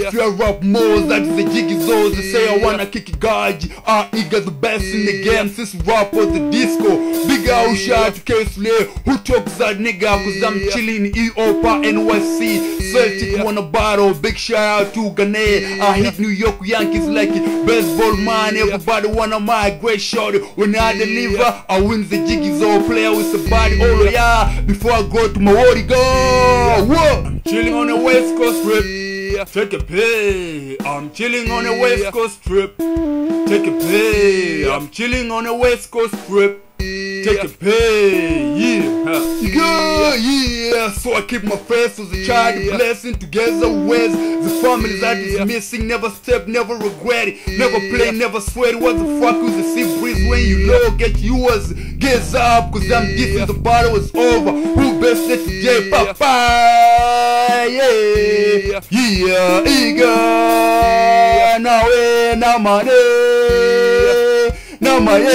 If you rap more, that is the jiggy zones. They say I wanna kick it, Gaji. Got the best in the game since rap was the disco. Big out shout to K-Slay. Who talks that nigga? Cause I'm chilling in EOPA NYC. Celtic won a battle. Big shout out to Ghana. I hit New York Yankees like it. Baseball man, everybody wanna my great shot. When I deliver, I win the jiggy zone. Player with somebody, oh yeah. Before I go to my world, go. Whoa. I'm chilling on the West Coast trip. Take a pay. I'm chilling on the West Coast trip. Take a pay. I'm chilling on the West Coast trip. Take a pay. Yeah. So I keep my face as a child, a blessing together with the family that is missing. Never step, never regret it. Never play, never sweat. What the fuck is the sea breeze when you know? Get yours, get up, cause I'm different. The battle is over. Who best let today? Papa, yeah, eager. Now money,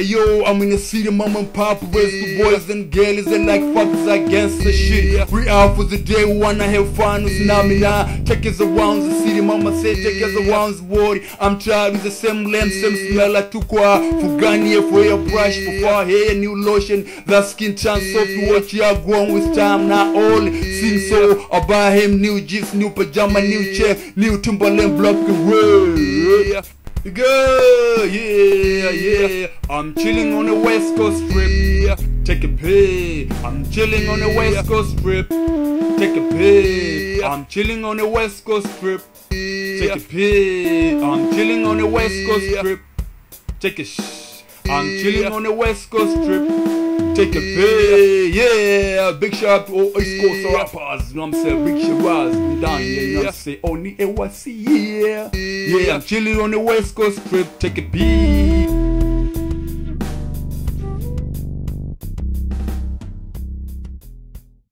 Yo, I'm in the city, mom and pop, raise the boys and girls and like fuckers against the shit. We out for the day, wanna have fun with Namina. Check us around the city, mama said check us around the world. I'm tired with the same lamp, same smell like tukwa. For Ghana, for your brush, for far hair, new lotion. That skin chance soft to watch you are growing with time. Not all sing so, I buy him new jeans, new pajama, new chair, new Timberland block and roll. Yeah. I'm chilling on the West Coast trip. Take a pay. I'm chilling on the West Coast trip. Take a pay. I'm chilling on the West Coast trip. Take a pay. I'm chilling on the West Coast trip. Take a I'm chilling on the West Coast trip. Take a pay, yeah. Big shout out to all East Coast rappers, you know what I'm saying? Big shout out down here, you know what I'm saying? Only NYC, yeah. I'm chilling on the West Coast trip. Take a pee.